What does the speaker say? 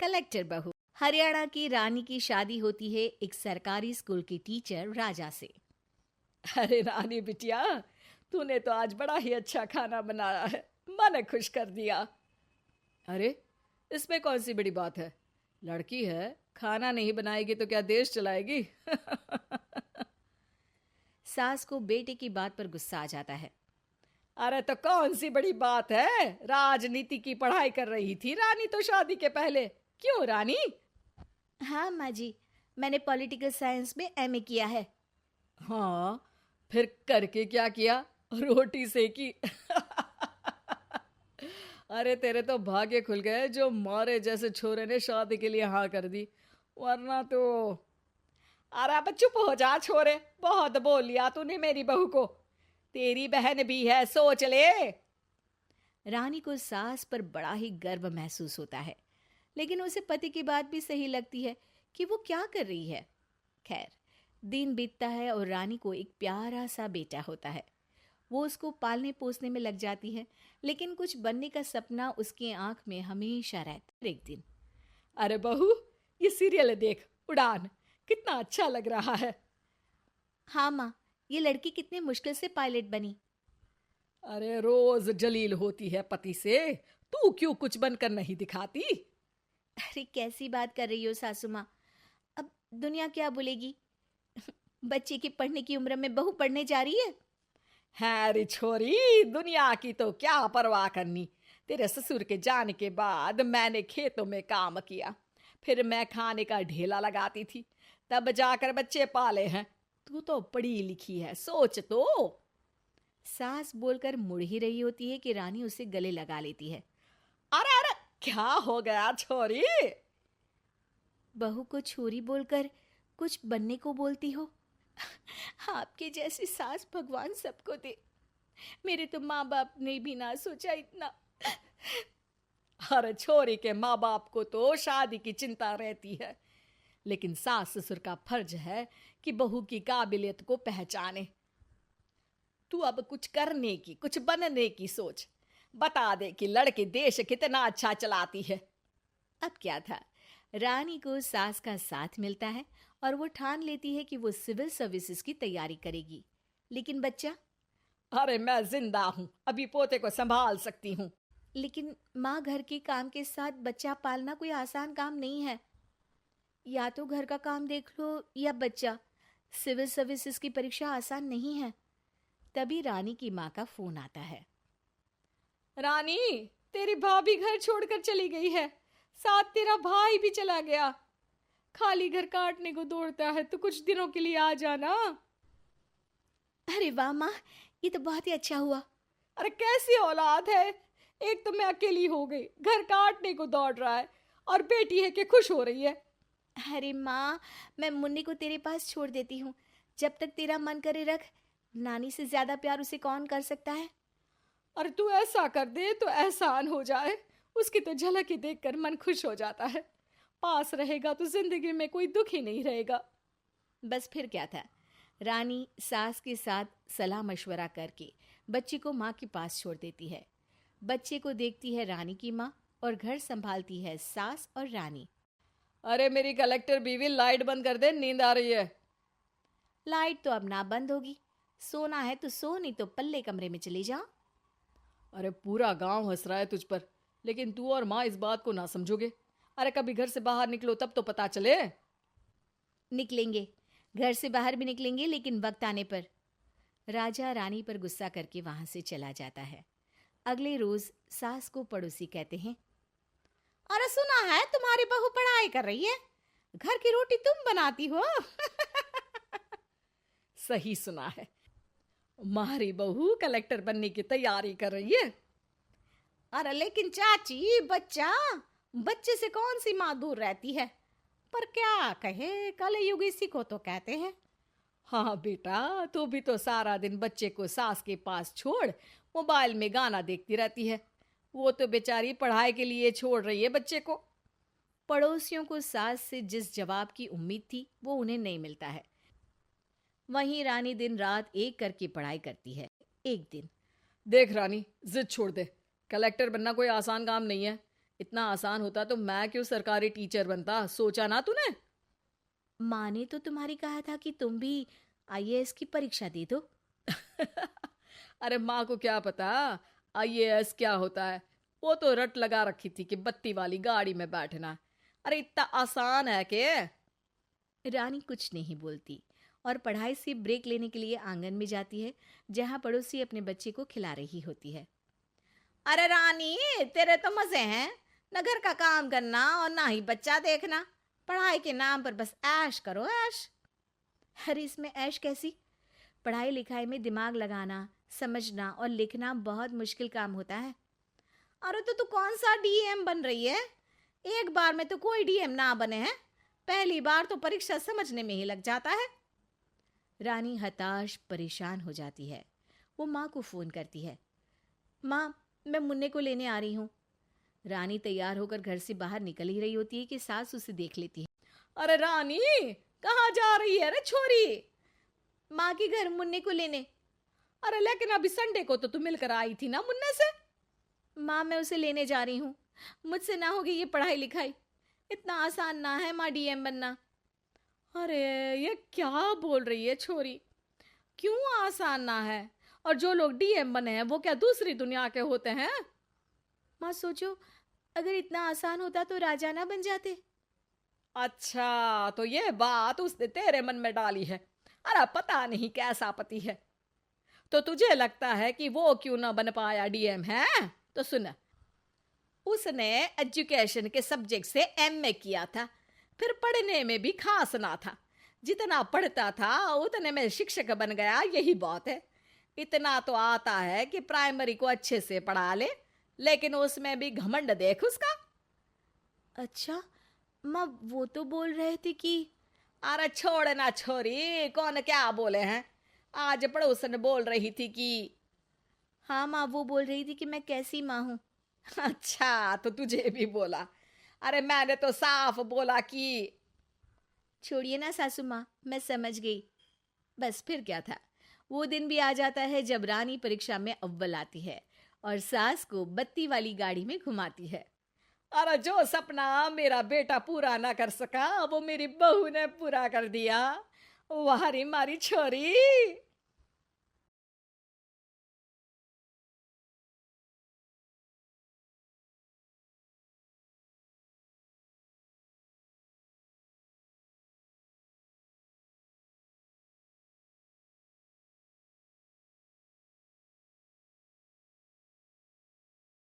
Collector बहू। हरियाणा की रानी की शादी होती है एक सरकारी स्कूल की टीचर राजा से। अरे रानी बिटिया, तूने तो आज बड़ा ही अच्छा खाना बनाया है, मन खुश कर दिया। अरे, इसमें कौन सी बड़ी बात है? लड़की है, खाना नहीं बनाएगी तो क्या देश चलाएगी? सास को बेटे की बात पर गुस्सा आ जाता है। अरे तो कौन सी बड़ी बात है? राजनीति की पढ़ाई कर रही थी रानी तो शादी के पहले। क्यों रानी? हाँ माँ जी, मैंने पॉलिटिकल साइंस में एमए किया है। हाँ, फिर करके क्या किया? रोटी सेकी। अरे तेरे तो भाग्य खुल गए जो मारे जैसे छोरे ने शादी के लिए हाँ कर दी, वरना तो। अरे अब चुप हो जा छोरे, बहुत बोल लिया तूने मेरी बहू को। तेरी बहन भी है, सोच ले। रानी को सास पर बड़ा ही गर्व महसूस होता है, लेकिन उसे पति की बात भी सही लगती है कि वो क्या कर रही है। खैर, दिन बीतता है और रानी को एक प्यारा सा बेटा होता है। वो उसको पालने पोसने में लग जाती है, लेकिन कुछ बनने का सपना उसकी आंख में हमेशा रहता है। एक दिन, अरे बहू, ये सीरियल देख, उड़ान, कितना अच्छा लग रहा है। हाँ माँ, ये लड़की कितने मुश्किल से पायलट बनी। अरे रोज जलील होती है पति से, तू क्यों कुछ बनकर नहीं दिखाती? अरे कैसी बात कर रही हो सासू माँ, अब दुनिया क्या बोलेगी। बच्चे की पढ़ने की उम्र में बहू पढ़ने जा रही है। हैरी छोरी, दुनिया की तो क्या परवाह करनी। तेरे ससुर के जाने के बाद मैंने खेतों में काम किया, फिर मैं खाने का ढेला लगाती थी, तब जाकर बच्चे पाले हैं। तू तो पढ़ी लिखी है, सोच तो। सास बोलकर मुड़ ही रही होती है कि रानी उसे गले लगा लेती है। अरे अरे, क्या हो गया छोरी? बहू को छोरी बोलकर कुछ बनने को बोलती हो। आपके जैसी सास भगवान सबको दे। मेरे तो माँ बाप ने भी ना सोचा इतना। अरे छोरी के माँ बाप को तो शादी की चिंता रहती है, लेकिन सास ससुर का फर्ज है कि बहू की काबिलियत को पहचाने। तू अब कुछ करने की, कुछ बनने की सोच। बता दे कि लड़की देश कितना अच्छा चलाती है। अब क्या था, रानी को सास का साथ मिलता है और वो ठान लेती है कि वो सिविल सर्विसेज की तैयारी करेगी। लेकिन बच्चा? अरे मैं जिंदा हूं, अभी पोते को संभाल सकती हूँ। लेकिन माँ, घर के काम के साथ बच्चा पालना कोई आसान काम नहीं है। या तो घर का काम देख लो या बच्चा। सिविल सर्विसेज की परीक्षा आसान नहीं है। तभी रानी की माँ का फोन आता है। रानी, तेरी भाभी घर छोड़कर चली गई है, साथ तेरा भाई भी चला गया। खाली घर काटने को दौड़ता है, तो कुछ दिनों के लिए आ जाना। अरे वाह माँ, ये तो बहुत ही अच्छा हुआ। अरे कैसी औलाद है, एक तो मैं अकेली हो गई, घर काटने को दौड़ रहा है, और बेटी है कि खुश हो रही है। अरे माँ, मैं मुन्नी को तेरे पास छोड़ देती हूँ। जब तक तेरा मन करे रख। नानी से ज्यादा प्यार उसे कौन कर सकता है। अरे तू ऐसा कर दे तो एहसान हो जाए, उसकी तो झलक ही देखकर मन खुश हो जाता है। पास रहेगा तो जिंदगी में कोई दुख ही नहीं रहेगा। बस फिर क्या था, रानी सास के साथ सलाह मशवरा करके बच्चे को माँ के पास छोड़ देती है। बच्चे को देखती है रानी की माँ और घर संभालती है सास और रानी। अरे मेरी कलेक्टर बीवी, लाइट बंद कर दे, नींद आ रही है। लाइट तो अब ना बंद होगी। सोना है तो सो, नहीं तो पल्ले कमरे में चली जाओ। अरे पूरा गांव हंस रहा है तुझ पर, लेकिन तू और माँ इस बात को ना समझोगे। अरे कभी घर से बाहर निकलो तब तो पता चले। निकलेंगे, घर से बाहर भी निकलेंगे, लेकिन वक्त आने पर। राजा रानी पर गुस्सा करके वहां से चला जाता है। अगले रोज सास को पड़ोसी कहते हैं, अरे सुना है तुम्हारी बहू पढ़ाई कर रही है, घर की रोटी तुम बनाती हो। सही सुना है, हमारी बहू कलेक्टर बनने की तैयारी कर रही है। अरे लेकिन चाची, बच्चे से कौन सी माँ दूर रहती है। पर क्या कहे, कलयुग इसी को तो कहते हैं। हाँ बेटा, तू भी तो सारा दिन बच्चे को सास के पास छोड़ मोबाइल में गाना देखती रहती है। वो तो बेचारी पढ़ाई के लिए छोड़ रही है बच्चे को। पड़ोसियों को सास से जिस जवाब की उम्मीद थी वो उन्हें नहीं मिलता है। वहीं रानी दिन रात एक करके पढ़ाई करती है। एक दिन, देख रानी, जिद छोड़ दे, कलेक्टर बनना कोई आसान काम नहीं है। इतना आसान होता तो मैं क्यों सरकारी टीचर बनता, सोचा ना तूने? माँ ने तो तुम्हारी कहा था कि तुम भी आईएएस की परीक्षा दे दो। अरे माँ को क्या पता आईएएस क्या होता है। वो तो रट लगा रखी थी कि बत्ती वाली गाड़ी में बैठना। अरे इतना आसान है के? रानी कुछ नहीं बोलती और पढ़ाई से ब्रेक लेने के लिए आंगन में जाती है, जहाँ पड़ोसी अपने बच्चे को खिला रही होती है। अरे रानी, तेरे तो मजे हैं, न घर का काम करना और ना ही बच्चा देखना। पढ़ाई के नाम पर बस ऐश करो, ऐश। अरे इसमें ऐश कैसी? पढ़ाई लिखाई में दिमाग लगाना, समझना और लिखना बहुत मुश्किल काम होता है। अरे तो तू कौन सा डीएम बन रही है? एक बार में तो कोई डीएम ना बने हैं, पहली बार तो परीक्षा समझने में ही लग जाता है। रानी हताश परेशान हो जाती है। वो माँ को फोन करती है। माँ, मैं मुन्ने को लेने आ रही हूँ। रानी तैयार होकर घर से बाहर निकल ही रही होती है कि सास उसे देख लेती है। अरे रानी, कहाँ जा रही है रे छोरी? माँ के घर मुन्ने को लेने। अरे लेकिन अभी संडे को तो तू मिलकर आई थी ना मुन्ने से। माँ, मैं उसे लेने जा रही हूँ। मुझसे ना होगी ये पढ़ाई लिखाई। इतना आसान ना है माँ डीएम बनना। अरे ये क्या बोल रही है छोरी? क्यों आसान ना है? और जो लोग डीएम बने हैं वो क्या दूसरी दुनिया के होते हैं? माँ सोचो, अगर इतना आसान होता तो राजा ना बन जाते। अच्छा, तो ये बात उसने तेरे मन में डाली है। अरे पता नहीं कैसा पति है। तो तुझे लगता है कि वो क्यों ना बन पाया डीएम है? तो सुन, उसने एजुकेशन के सब्जेक्ट से एमए किया था, फिर पढ़ने में भी खास ना था। जितना पढ़ता था उतने में शिक्षक बन गया, यही बात है। इतना तो आता है कि प्राइमरी को अच्छे से पढ़ा ले, लेकिन उसमें भी घमंड देख उसका। अच्छा माँ, वो तो बोल रहे थे कि। अरे छोड़ ना छोरी, कौन क्या बोले हैं? आज पड़ोसन बोल रही थी कि। हाँ माँ, वो बोल रही थी कि मैं कैसी माँ हूँ। अच्छा, तो तुझे भी बोला? अरे मैंने तो साफ बोला कि। छोड़िए ना सासू माँ, मैं समझ गई। बस फिर क्या था। वो दिन भी आ जाता है जब रानी परीक्षा में अव्वल आती है और सास को बत्ती वाली गाड़ी में घुमाती है। अरे जो सपना मेरा बेटा पूरा ना कर सका वो मेरी बहू ने पूरा कर दिया। वाह रे मारी छोरी।